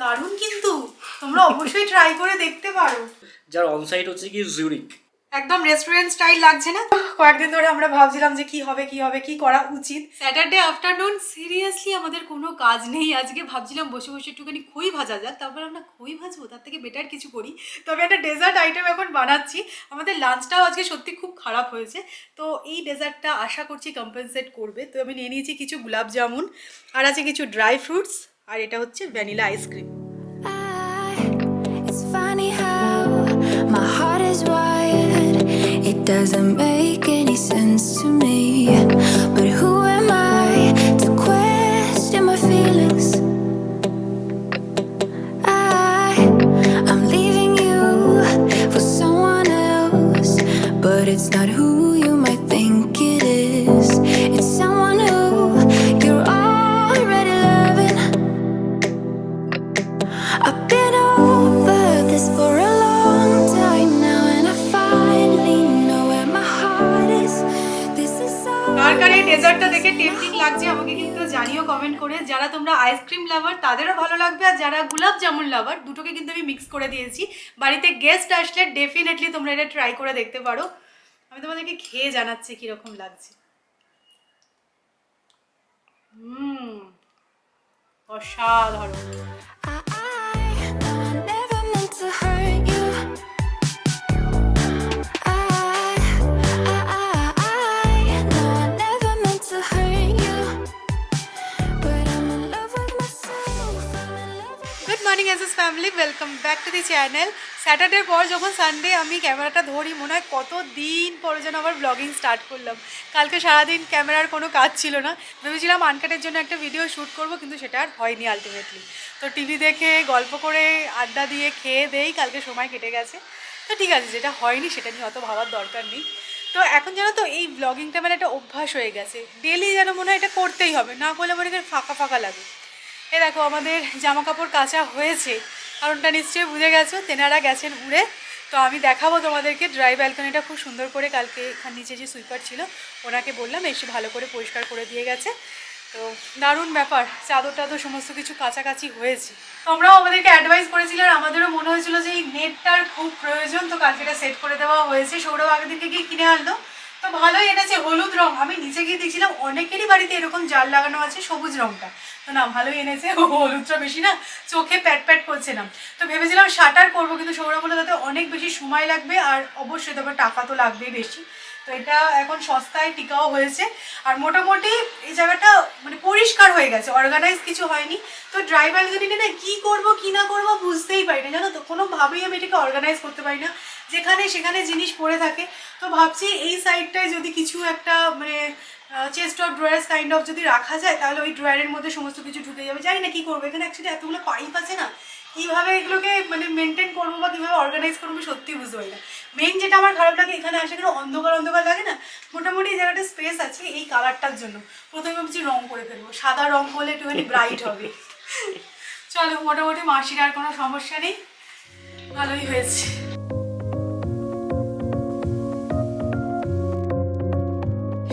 দারুণ, কিন্তু তোমরা অবশ্যই ট্রাই করে দেখতে পারো। যার অনসাইট হচ্ছে কি জিউরিক। একদম রেস্টুরেন্ট স্টাইল লাগছে না? কয়েকদিন ধরে আমরা ভাবছিলাম যে কি হবে কি করা উচিত। স্যাটারডে আফটারনুন, সিরিয়াসলি আমাদের কোনো কাজ নেই আজকে। ভাবছিলাম বসে বসে একটুখানি খই ভাজা যাক, তারপর আমরা খই ভাজবো, তার থেকে বেটার কিছু করি। তবে একটা ডেজার্ট আইটেম এখন বানাচ্ছি। আমাদের লাঞ্চটাও আজকে সত্যি খুব খারাপ হয়েছে, তো এই ডেজার্টটা আশা করছি কম্পেনসেট করবে। তো আমি নিয়ে নিয়েছি কিছু গোলাপ জামুন, আর আছে কিছু ড্রাই ফ্রুটস, আর এটা হচ্ছে vanilla ice cream. It's funny how my heart is wired. It doesn't make any sense to me. But who am I to question my feelings? I'm leaving you for someone else, but it's not who you might think it is. It's someone who you're already loving. I've been over this for a long time now, and I finally know where my heart is. This is কার কার এই ডেজার্টটা দেখে tempting লাগছে আমাকে কিন্তু জানিও comment করে। যারা তোমরা ice cream লাভার তাদেরও ভালো লাগবে, আর যারা গোলাপ জামুন লাভার, দুটোকে কিন্তু আমি মিক্স করে দিয়েছি। বাড়িতে গেস্ট আসলে ডেফিনেটলি তোমরা এটা ট্রাই করে দেখতে পারো। আমি তোমাদেরকে খেয়ে জানাচ্ছি কীরকম লাগছে। অসাধারণ। I know I never meant to hurt you. I know I never meant to hurt you, but I'm in love with myself. I'm in love with good morning S S family, welcome back to the channel. স্যাটারডের পর যখন Sunday আমি ক্যামেরাটা ধরি, মনে হয় কত দিন পরে যেন আবার ব্লগিং স্টার্ট করলাম। কালকে সারাদিন ক্যামেরার কোনো কাজ ছিল না, ভেবেছিলাম আনকাটের জন্য একটা ভিডিও শ্যুট করব, কিন্তু সেটা আর হয়নি আলটিমেটলি। তো টিভি দেখে গল্প করে আড্ডা দিয়ে খেয়ে দেই কালকে সময় কেটে গেছে। তো ঠিক আছে, যেটা হয়নি সেটা নিয়ে অত ভাবার দরকার নেই। তো এখন জানো তো এই ব্লগিংটা মানে একটা অভ্যাস হয়ে গেছে, ডেলি যেন মনে হয় এটা করতেই হবে, না করলে মনে হয় ফাঁকা ফাঁকা লাগে। এ দেখো আমাদের জামা কাপড় কাচা হয়েছে, কারণটা নিশ্চয়ই বুঝে গেছো, তেনারা গেছেন উড়ে। তো আমি দেখাবো তোমাদেরকে ড্রাই ব্যালকনিটা খুব সুন্দর করে। কালকে এখানে নিচে যে সুইপার ছিল ওনাকে বললাম, এসে ভালো করে পরিষ্কার করে দিয়ে গেছে। তো দারুণ ব্যাপার, চাদর টাদর সমস্ত কিছু কাছাকাছি হয়েছে। তোমরাও আমাদেরকে অ্যাডভাইস করেছিলে, আর আমাদেরও মনে হয়েছিল যে এই নেটটার খুব প্রয়োজন, তো কালকে এটা সেট করে দেওয়া হয়েছে। সৌরভ আগের দিনকে গিয়ে কিনে আনলো, তো ভালোই এনেছে হলুদ রং। আমি নিচে গিয়ে দেখছিলাম অনেকেরই বাড়িতে এরকম জাল লাগানো আছে সবুজ রংটা, তো না ভালোই এনেছে। হলুদটা বেশি না চোখে প্যাট প্যাট করছে না, তো ভেবেছিলাম শাটার করবো, কিন্তু সৌরভ বলে তাতে অনেক বেশি সময় লাগবে, আর অবশ্যই তারপর টাকা তো লাগবেই বেশি। তো এটা এখন সস্তায় টিকাও হয়েছে, আর মোটামুটি এই জায়গাটা মানে পরিষ্কার হয়ে গেছে, অর্গানাইজ কিছু হয়নি। তো ড্রাই ব্যালকনিটা না কী করবো কি না করবো বুঝতেই পারি না, জানো তো, কোনোভাবেই আমি এটাকে অর্গানাইজ করতে পারি না, যেখানে সেখানে জিনিস পড়ে থাকে। তো ভাবছি এই সাইডটায় যদি কিছু একটা মানে chest of drawers kind of যদি রাখা যায়, তাহলে ওই ড্রয়ারের মধ্যে সমস্ত কিছু ঢুকে যাবে। জানি না কী করবো, এখানে অ্যাকচুয়ালি এতগুলো পাইপ আছে না, কীভাবে এগুলোকে মানে মেনটেন করবো বা কীভাবে অর্গানাইজ করবো সত্যি বুঝতে পারি না। মেইন যেটা আমার খারাপ লাগে, এখানে আসে কিন্তু অন্ধকার অন্ধকার লাগে না, মোটামুটি এই জায়গাটা স্পেস আছে এই কালারটার জন্য। প্রথমে ভাবছি রং করে ফেলবো, সাদা রং করলে একটুখানি ব্রাইট হবে। চলো, মোটামুটি মাসির আর কোনো সমস্যা নেই, ভালোই হয়েছে।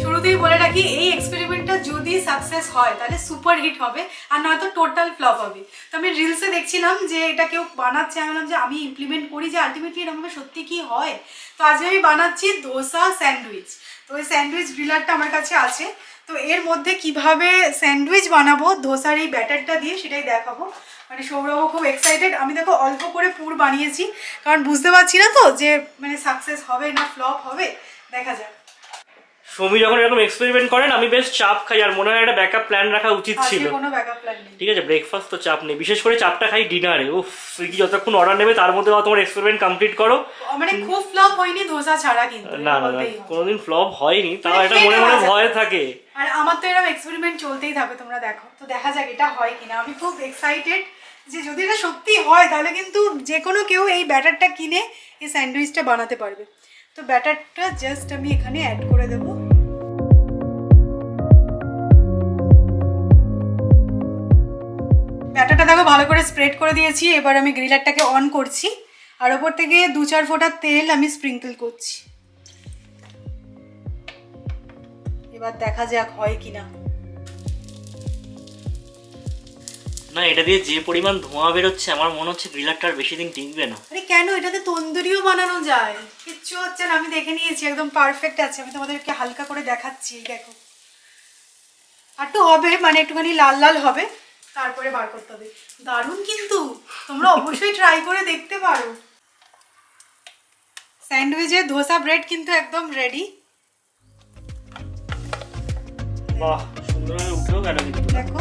শুরুতেই বলে রাখি, এই এক্সপেরিমেন্টটা যদি সাকসেস হয় তাহলে সুপার হিট হবে, আর নয়তো টোটাল ফ্লপ হবে। তো আমি রিলসে দেখছিলাম যে এটা কেউ বানাচ্ছে, আমি বললাম যে আমি ইমপ্লিমেন্ট করি, যে আলটিমেটলি এরকমভাবে সত্যি কি হয়। তো আজকে আমি বানাচ্ছি ধোসা স্যান্ডউইচ। তো ওই স্যান্ডউইচ গ্রিলারটা আমার কাছে আছে, তো এর মধ্যে কিভাবে স্যান্ডউইচ বানাবো ধোসার এই ব্যাটারটা দিয়ে সেটাই দেখাবো। মানে সৌরভও খুব এক্সাইটেড। আমি দেখো অল্প করে পুর বানিয়েছি, কারণ বুঝতে পারছি না তো যে মানে সাকসেস হবে না ফ্লপ হবে, দেখা যাক। সৌমি যখন এরকম এক্সপেরিমেন্ট করেন আমি বেশ চাপ খাই, আর মনে হয় একটা ব্যাকআপ প্ল্যান রাখা উচিত ছিল। কোনো ব্যাকআপ প্ল্যান নেই। ঠিক আছে, ব্রেকফাস্ট তো চাপ নেই, বিশেষ করে চাপটা খাই ডিনারে। উফ, সুইগি যতক্ষণ অর্ডার নেবে তার মধ্যে তোমার এক্সপেরিমেন্ট কমপ্লিট করো। মানে খুব ফ্লপ হয়নি ধোসা ছাড়া, কিন্তু না না না, কোনোদিন ফ্লপ হয়নি, তাও একটা মনে মনে ভয় থাকে। আর আমার তো এরকম এক্সপেরিমেন্ট চলতেই থাকবে, তোমরা দেখো। তো দেখা যাক এটা হয় কিনা। আমি খুব এক্সাইটেড যে যদি এটা সত্যি হয় তাহলে কিন্তু যে কোনো কেউ এই ব্যাটারটা কিনে এই স্যান্ডউইচটা বানাতে পারবে। তো ব্যাটারটা জাস্ট আমি এখানে অ্যাড করে দেবো। ব্যাটারটা দেখো ভালো করে স্প্রেড করে দিয়েছি। এবার আমি গ্রিলারটাকে অন করছি, আর ওপর থেকে 2-4 ফোঁটা তেল আমি স্প্রিঙ্কল করছি। এবার দেখা যাক হয় কিনা। না, এটা দিয়ে যে পরিমাণ ধোঁয়া বেরোচ্ছে আমার মনে হচ্ছে গ্রিলারটা আর বেশি দিন টিকবে না। আরে কেন, এটাতে তন্দুরিও বানানো যায়, কিচ্ছু হচ্ছে না, আমি দেখে নিয়েছি, একদম পারফেক্ট আছে। আমি তোমাদেরকে হালকা করে দেখাচ্ছি, এই দেখো। আর তো হবে, মানে একটুখানি লাল লাল হবে, তারপরে বার করতে হবে। দারুণ কিন্তু, তোমরা অবশ্যই ট্রাই করে দেখতে পারো। স্যান্ডউইচের ধোসা ব্রেড কিন্তু একদম রেডি। বাহ, সুন্দরভাবে উঠেও গেল কিন্তু। দেখো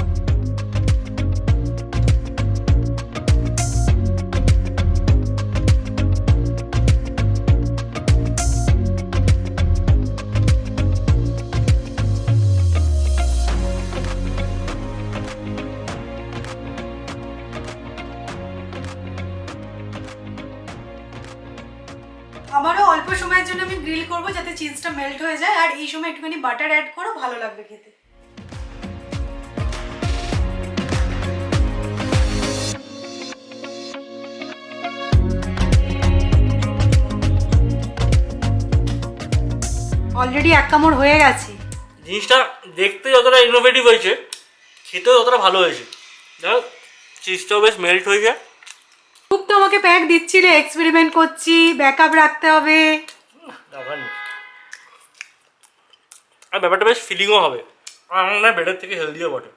আবারও অল্প সময়ের জন্য আমি গ্রিল করব যাতে চিজটা মেল্ট হয়ে যায়, আর এই সময় একটুখানি বাটার অ্যাড করো, ভালো লাগবে খেতে। অলরেডি এক কামড় হয়ে গেছে। জিনিসটা দেখতে যতটা ইনোভেটিভ হয়েছে, খেতেও ততটা ভালো হয়েছে। দেখো চিজটাও বেশ মেল্ট হয়ে যায়। খুব তো আমাকে প্যাক দিচ্ছিলে, এক্সপেরিমেন্ট করছি, ব্যাকআপ রাখতে হবে। দরকার নেই। আর ব্যাপারটা বেশ ফিলিংও হবে, আর আমার মনে হয় বেটার থেকে হেলদিও বটে।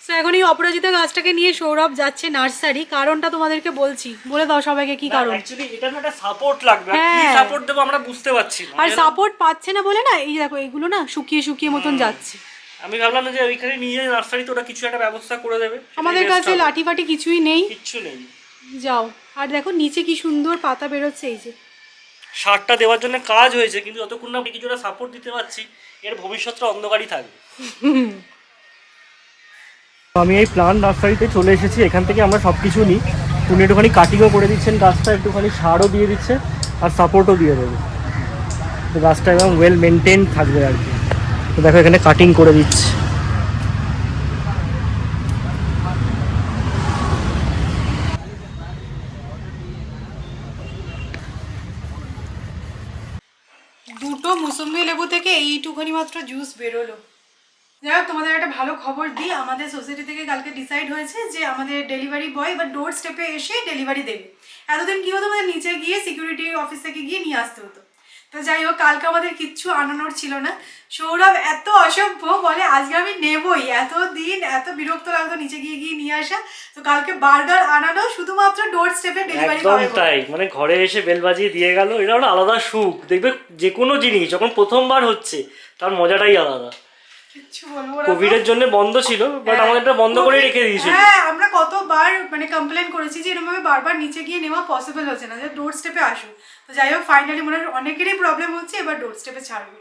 তো এখন এই অপরাজিতা গাছটাকে নিয়ে সৌরভ যাচ্ছে নার্সারি, কারণটা তোমাদেরকে বলছি, বলে দাও সবাইকে কি কারণ। অ্যাকচুয়ালি এটা না একটা সাপোর্ট লাগবে, আর কি হ্যাঁ। সাপোর্ট দেবো আমরা বুঝতে পারছি না। আর সাপোর্ট পাচ্ছে না বলে না, এই দেখো এগুলো না শুকিয়ে শুকিয়ে মতন যাচ্ছে। আমি ভাবলাম যে ওইখানে নিয়ে যাই নার্সারিতে, ওরা কিছু একটা ব্যবস্থা করে দেবে। আমাদের কাছে লাঠি ফাটি কিছুই নেই, কিচ্ছু নেই। যাও। আর দেখো নিচে কি সুন্দর পাতা বেরোচ্ছে, এই যে সারটা দেওয়ার জন্য কাজ হয়েছে, কিন্তু যতক্ষণ না কিছুটা সাপোর্ট দিতে পারছি এর ভবিষ্যৎটা অন্ধকারই থাকবে। আমি এই প্লান্ট নার্সারিতে চলে এসেছি, এখান থেকে আমরা সব কিছু নিই। উনি একটুখানি কাটিংও করে দিচ্ছেন গাছটা, একটুখানি সারও দিয়ে দিচ্ছে আর সাপোর্টও দিয়ে দেবে, তো গাছটা একদম ওয়েল মেনটেন থাকবে আর কি। তো দেখো এখানে কাটিং করে দিচ্ছে। দুটো মুসম্বি লেবু থেকে এইটুখানি মাত্র জুস বেরোলো। যাই হোক, তোমাদের একটা ভালো খবর দিই, আমাদের সোসাইটি থেকে কালকে ডিসাইড হয়েছে যে আমাদের ডেলিভারি বয় এবার ডোর স্টেপে এসে ডেলিভারি দেবে। এতদিন কী হতো, আমাদের নিচে গিয়ে সিকিউরিটি অফিস থেকে গিয়ে নিয়ে আসতে হতো। তো যাই হোক, কালকে আমাদের কিচ্ছু আনানোর ছিল না। সৌরভ এত অসভ্য, বলে আজকে আমি নেবই, এত দিন এত বিরক্ত লাগতো নিচে গিয়ে গিয়ে নিয়ে আসা। তো কালকে বার্গার আনানো, শুধুমাত্র ডোর স্টেপে ডেলিভারি একদম তাই, মানে ঘরে এসে বেল বাজিয়ে দিয়ে গেল, এটা একটা আলাদা সুখ। দেখবে যে কোনো জিনিস যখন প্রথমবার হচ্ছে তার মজাটাই আলাদা। কিচ্ছু বলবো না। কোভিড এর জন্য বন্ধ ছিল, বাট আমাদের এটা বন্ধ করে রেখে দিয়েছিল। হ্যাঁ, আমরা কতবার মানে কমপ্লেন করেছি যে এরকম ভাবে বারবার নিচে গিয়ে নেওয়া পসিবল হচ্ছে না, যে ডোর স্টেপে আসো। তো যাই হোক, ফাইনালি মনে হয় অনেকেরই প্রবলেম হচ্ছে, এবার ডোর স্টেপে ছাড়বে।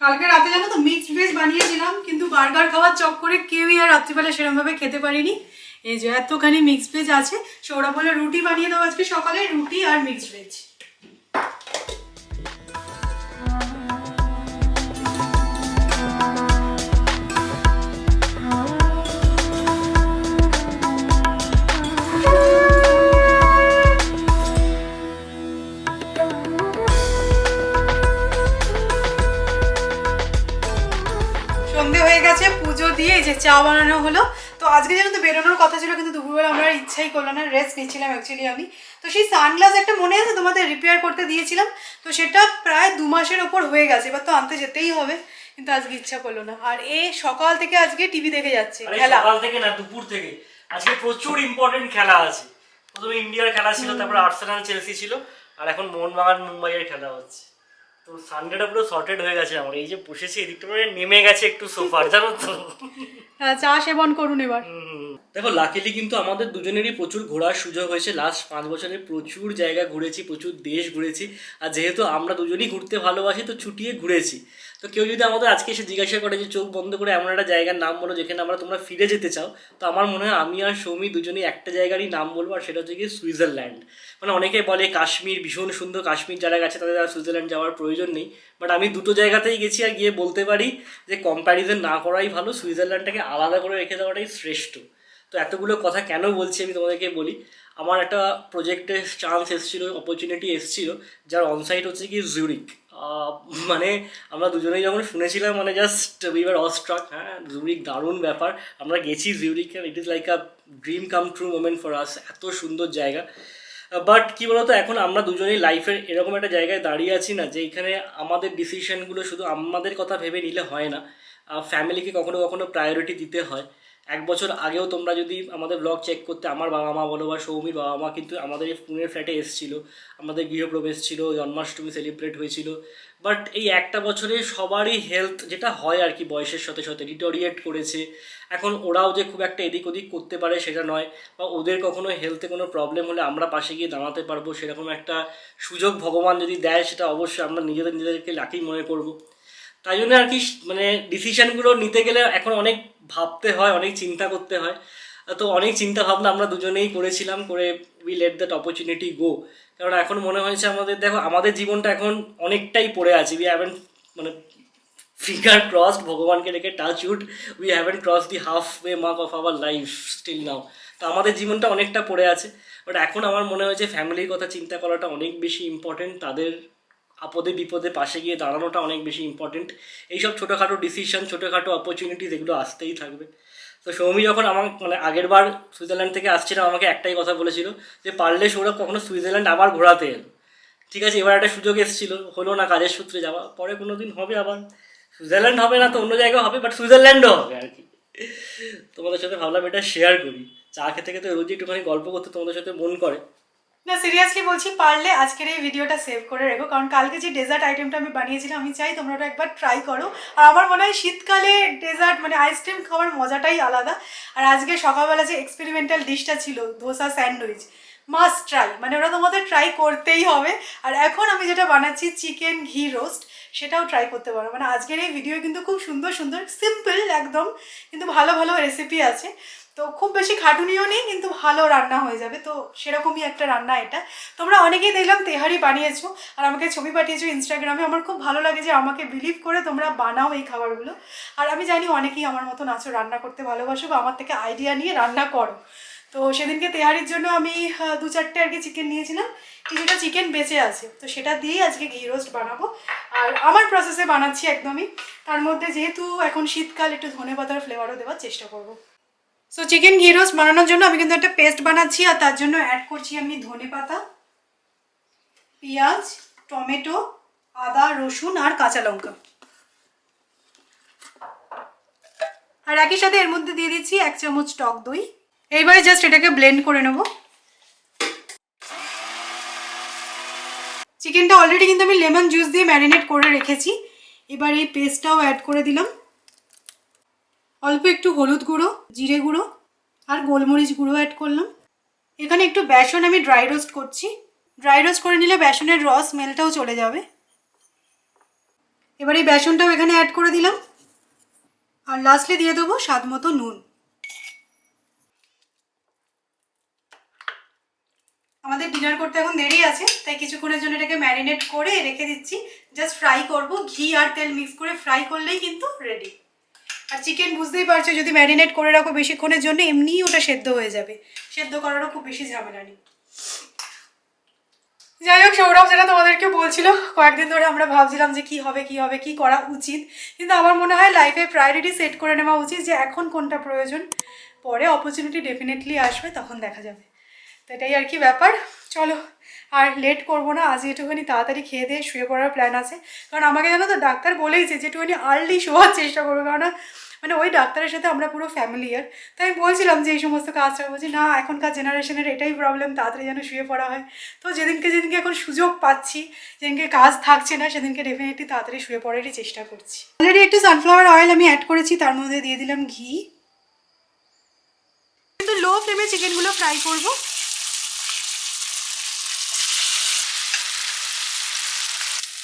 কালকে রাতে জানো তো মিক্সড ভেজ বানিয়েছিলাম, কিন্তু বার্গার খাওয়ার চক্করে কেউই আর রাত্রিবেলা সেরকম ভাবে খেতে পারিনি। এই যে এতখানি মিক্সড ভেজ আছে, সৌরভ বলে রুটি বানিয়ে দেবো আজকে সকালে, রুটি আর মিক্সড ভেজ। সন্ধে হয়ে গেছে, পুজো দিয়ে এই যে চা বানানো হলো। তো আজকে যেন তো বেরোনোর কথা ছিল, কিন্তু দুপুরবেলা আমরা ইচ্ছাই করলো না, রেস্ট নিচ্ছিলাম অ্যাকচুয়ালি আমি। তো সেই সানগ্লাস একটা মনে আছে তোমাদের রিপেয়ার করতে দিয়েছিলাম, তো সেটা প্রায় 2 মাসের ওপর হয়ে গেছে, এবার তো আনতে যেতেই হবে, কিন্তু আজকে ইচ্ছা করলো না। আর এ সকাল থেকে আজকে টিভি দেখে যাচ্ছে, খেলা। সকাল থেকে না, দুপুর থেকে। আজকে প্রচুর ইম্পর্টেন্ট খেলা আছে। প্রথমে ইন্ডিয়ার খেলা ছিল, তারপর আর্সেনাল চেলসি ছিল, আর এখন মোহনবাগান মুম্বাইয়ের খেলা হচ্ছে। তো সানডেটা পুরো সর্টেড হয়ে গেছে আমার। এই যে বসেছি এদিকটা পুরো নেমে গেছে একটু সোফার, জানো তো। চা সেবন করুন এবার। দেখো লাকিলি কিন্তু আমাদের দুজনেরই প্রচুর ঘোরার সুযোগ হয়েছে। লাস্ট 5 বছরে প্রচুর জায়গা ঘুরেছি, প্রচুর দেশ ঘুরেছি। আর যেহেতু আমরা দুজনেই ঘুরতে ভালোবাসি, তো ছুটিয়ে ঘুরেছি। তো কেউ যদি আমাদের আজকে এসে জিজ্ঞাসা করে যে চোখ বন্ধ করে এমন একটা জায়গার নাম বলো যেখানে তোমরা ফিরে যেতে চাও, তো আমার মনে হয় আমি আর সৌমি দুজনেই একটা জায়গারই নাম বলবো, আর সেটা হচ্ছে গিয়ে সুইজারল্যান্ড। মানে অনেকে বলে কাশ্মীর ভীষণ সুন্দর, কাশ্মীর যারা গেছে তাদের আর সুইজারল্যান্ড যাওয়ার প্রয়োজন নেই। বাট আমি দুটো জায়গাতেই গেছি, আর গিয়ে বলতে পারি যে কম্প্যারিজন না করাই ভালো, সুইজারল্যান্ডটাকে আলাদা করে রেখে দেওয়াটাই শ্রেষ্ঠ। তো এতগুলো কথা কেন বলছি আমি তোমাদেরকে বলি। আমার একটা প্রজেক্টের চান্স এসেছিলো, অপরচুনিটি এসেছিলো, যার অনসাইট হচ্ছে কি জুরিক। মানে আমরা দুজনেই যখন শুনেছিলাম মানে জাস্ট উই ওয়ার অস্ট্রাক। হ্যাঁ, জুরিক দারুণ ব্যাপার। আমরা গেছি Zurich, it is like a dream come true moment for us. এত সুন্দর জায়গা। বাট কী বলতো, এখন আমরা দুজনেই লাইফের এরকম একটা জায়গায় দাঁড়িয়ে আছি না, যে এখানে আমাদের ডিসিশনগুলো শুধু আমাদের কথা ভেবে নিলে হয় না, ফ্যামিলিকে কখনো কখনো প্রায়োরিটি দিতে হয়। 1 বছর আগেও তোমরা যদি আমাদের ব্লগ চেক করতে, আমার বাবা মা বলো বা সৌমির বাবা মা কিন্তু আমাদের এই পুনের ফ্ল্যাটে এসেছিলো, আমাদের গৃহপ্রবেশ ছিল, জন্মাষ্টমী সেলিব্রেট হয়েছিল। বাট এই একটা বছরে সবারই হেলথ যেটা হয় আর কি, বয়সের সাথে সাথে ডিটোরিয়েট করেছে। এখন ওরাও যে খুব একটা এদিক ওদিক করতে পারে সেটা নয়, বা ওদের কখনো হেলথে কোনো প্রবলেম হলে আমরা পাশে গিয়ে দাঁড়াতে পারবো সেরকম একটা সুযোগ ভগবান যদি দেয়, সেটা অবশ্যই আমরা নিজেদেরকে লাকি মনে করব। তাই জন্য আর কি মানে ডিসিশানগুলো নিতে গেলে এখন অনেক ভাবতে হয়, অনেক চিন্তা করতে হয়। তো অনেক চিন্তা ভাবনা আমরা দুজনেই করেছিলাম, করে উই লেট দ্যাট অপরচুনিটি গো। কারণ এখন মনে হয়েছে আমাদের, দেখো আমাদের জীবনটা এখন অনেকটাই পড়ে আছে। উই হ্যাভেন মানে ফিঙ্গার ক্রসড, ভগবানকে রেখে touch wood, we have cross the half way mark of our life still now. তো আমাদের জীবনটা অনেকটা পড়ে আছে। বাট এখন আমার মনে হয়েছে ফ্যামিলির কথা চিন্তা করাটা অনেক বেশি ইম্পর্টেন্ট, তাদের আপদে বিপদে পাশে গিয়ে দাঁড়ানোটা অনেক বেশি ইম্পর্টেন্ট। এইসব ছোটোখাটো ডিসিশন, ছোটোখাটো অপরচুনিটিস এগুলো আসতেই থাকবে। তো সৌমি যখন আমার মানে আগের বার সুইজারল্যান্ড থেকে আসছিলাম, আমাকে একটাই কথা বলেছিল যে পারলে সৌরভ কখনো সুইজারল্যান্ড আবার ঘোরাতে এল। ঠিক আছে, এবার একটা সুযোগ এসেছিলো, হলো না, কাজের সূত্রে যাওয়া, পরে কোনো দিন হবে আবার। সুইজারল্যান্ড হবে না তো অন্য জায়গাও হবে, বাট সুইজারল্যান্ডও হবে আর কি। তোমাদের সাথে ভাবলাম এটা শেয়ার করি। চা খেতে খেতে রোজই একটুখানি গল্প করতে তোমাদের সাথে মন করে। না, সিরিয়াসলি বলছি, পারলে আজকের এই ভিডিওটা সেভ করে রেখো, কারণ কালকে যে ডেজার্ট আইটেমটা আমি বানিয়েছিলাম, আমি চাই তোমরা ওটা একবার ট্রাই করো। আর আমার মনে হয় শীতকালে ডেজার্ট মানে আইসক্রিম খাওয়ার মজাটাই আলাদা। আর আজকে সকালবেলা যে এক্সপেরিমেন্টাল ডিশটা ছিল ধোসা স্যান্ডউইচ, মাস্ট ট্রাই, মানে ওরা তোমাদের ট্রাই করতেই হবে। আর এখন আমি যেটা বানাচ্ছি চিকেন ঘি রোস্ট, সেটাও ট্রাই করতে পারো। মানে আজকের এই ভিডিও কিন্তু খুব সুন্দর সুন্দর সিম্পল একদম, কিন্তু ভালো ভালো রেসিপি আছে। তো খুব বেশি খাটুনিও নেই, কিন্তু ভালো রান্না হয়ে যাবে। তো সেরকমই একটা রান্না এটা। তোমরা অনেকেই দেখলাম তেহারি বানিয়েছো আর আমাকে ছবি পাঠিয়েছো ইনস্টাগ্রামে। আমার খুব ভালো লাগে যে আমাকে বিলিভ করে তোমরা বানাও এই খাবারগুলো। আর আমি জানি অনেকেই আমার মতন আছো, রান্না করতে ভালোবাসো বা আমার থেকে আইডিয়া নিয়ে রান্না করো। তো সেদিনকে তেহারির জন্য আমি 2-4টে আর কি চিকেন নিয়েছিলাম, কিছুটা চিকেন বেঁচে আছে, তো সেটা দিয়েই আজকে ঘি রোস্ট বানাবো। আর আমার প্রসেসে বানাচ্ছি একদমই। তার মধ্যে যেহেতু এখন শীতকাল, একটু ধনেপাতার ফ্লেভারও দেওয়ার চেষ্টা করবো। সো চিকেন ঘি রোস্ট বানানোর জন্য আমি কিন্তু একটা পেস্ট বানাচ্ছি, আর তার জন্য অ্যাড করছি আমি ধনেপাতা, পেঁয়াজ, টমেটো, আদা, রসুন আর কাঁচা লঙ্কা। আর একই সাথে এর মধ্যে দিয়ে দিচ্ছি 1 চামচ টক দই। এইবারে জাস্ট এটাকে ব্লেন্ড করে নেব। চিকেনটা অলরেডি কিন্তু আমি লেমন জুস দিয়ে ম্যারিনেট করে রেখেছি। এবার এই পেস্টটাও অ্যাড করে দিলাম। অল্প একটু হলুদ গুঁড়ো, জিরে গুঁড়ো আর গোলমরিচ গুঁড়ো অ্যাড করলাম। এখানে একটু বেসন আমি ড্রাই রোস্ট করছি। ড্রাই রোস্ট করে নিলে বেসনের রস স্মেলটাও চলে যাবে। এবার এই বেসনটাও এখানে অ্যাড করে দিলাম। আর লাস্টে দিয়ে দেবো স্বাদ মতো নুন। আমাদের ডিনার করতে এখন দেরি আছে, তাই কিছুক্ষণের জন্য এটাকে ম্যারিনেট করে রেখে দিচ্ছি। জাস্ট ফ্রাই করব, ঘি আর তেল মিক্স করে ফ্রাই করলেই কিন্তু রেডি। আর চিকেন বুঝতেই পারছো, যদি ম্যারিনেট করে রাখো বেশিক্ষণের জন্য এমনিই ওটা সেদ্ধ হয়ে যাবে, সেদ্ধ করারও খুব বেশি ঝামেলা নেই। যাই হোক, সৌরভ যেটা তোমাদেরকে বলছিল, কয়েকদিন ধরে আমরা ভাবছিলাম যে কি হবে কি করা উচিত, কিন্তু আমার মনে হয় লাইফে প্রায়োরিটি সেট করে নেওয়া উচিত যে এখন কোনটা প্রয়োজন। পরে অপরচুনিটি ডেফিনেটলি আসবে, তখন দেখা যাবে। তো এটাই আর কি ব্যাপার। চলো আর লেট করবো না, আজ একটুখানি তাড়াতাড়ি খেয়ে দিয়ে শুয়ে পড়ার প্ল্যান আছে। কারণ আমাকে জানো তো ডাক্তার বলেইছে যে একটুখানি আর্লি শোয়ার চেষ্টা করবো, কারণ মানে ওই ডাক্তারের সাথে আমরা পুরো ফ্যামিলিয়ার। তাই আমি বলছিলাম যে এই সমস্ত কাজটা বলছি না, এখনকার জেনারেশনের এটাই প্রবলেম, তাড়াতাড়ি যেন শুয়ে পড়া হয়। তো যেদিনকে এখন সুযোগ পাচ্ছি, যেদিনকে কাজ থাকছে না, সেদিনকে ডেফিনেটলি তাড়াতাড়ি শুয়ে পড়ারই চেষ্টা করছি। অলরেডি একটু সানফ্লাওয়ার অয়েল আমি অ্যাড করেছি, তার মধ্যে দিয়ে দিলাম ঘি। কিন্তু লো ফ্লেমে চিকেনগুলো ফ্রাই করবো।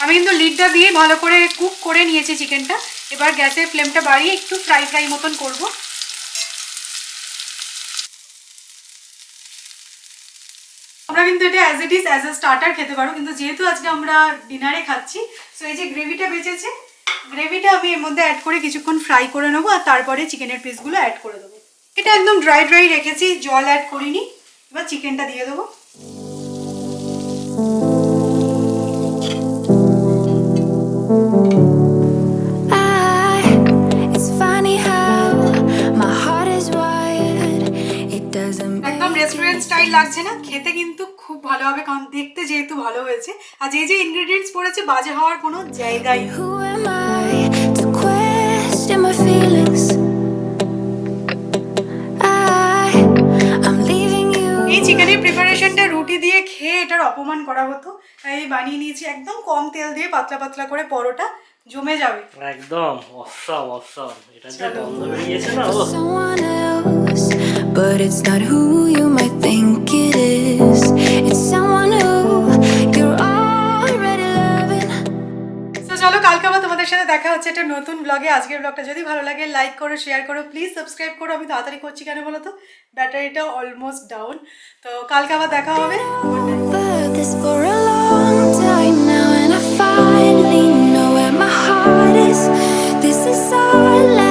আমি কিন্তু লিডটা দিয়ে ভালো করে কুক করে নিয়েছি চিকেনটা। এবার গ্যাসের ফ্লেমটা বাড়িয়ে একটু ফ্রাই মতন করব। আমরা কিন্তু এটা as it is as a starter খেতে পারো, কিন্তু যেহেতু আজকে আমরা ডিনারে খাচ্ছি, সো এই যে গ্রেভিটা বেঁচেছে, গ্রেভিটা আমি এর মধ্যে অ্যাড করে কিছুক্ষণ ফ্রাই করে নেবো, আর তারপরে চিকেনের পিসগুলো অ্যাড করে দেবো। এটা একদম ড্রাই রেখেছি, জল অ্যাড করিনি। এবার চিকেনটা দিয়ে দেবো। It's funny how my heart is wired. It doesn't একদম রেস্টুরেন্ট স্টাইল লাগছে না? খেতে কিন্তু খুব ভালো হবে, কারণ দেখতে যেহেতু ভালো হয়েছে। আর যে ইনগ্রেডিয়েন্টস পড়েছে বাজে হওয়ার কোনো জায়গাই নেই। Who am I to question my feelings? I'm leaving you. এই চিকেনের প্রিপারেশনটা রুটি দিয়ে খেয়ে এটার অপমান করা হতো, তাই বানিয়ে নিয়েছি একদম কম তেল দিয়ে পাতলা পাতলা করে, পরোটা জমে যাবে একদম অসাম অসাম। এটা যে গন্ধ বেরিয়েছে না, ও Someone else, but it's not who you might think it is. It's someone who you're already loving. তো চলো, কালকে আবার তোমাদের সাথে দেখা হচ্ছে একটা নতুন ব্লগে। আজকের ব্লগটা যদি ভালো লাগে লাইক করো, শেয়ার করো, প্লিজ সাবস্ক্রাইব করো। আমি তাড়াতাড়ি করছি কেন বলো তো, ব্যাটারিটা অলমোস্ট ডাউন। তো কালকে আবার দেখা হবে। Over this for a long time now, and I finally know where my heart is. This is our last.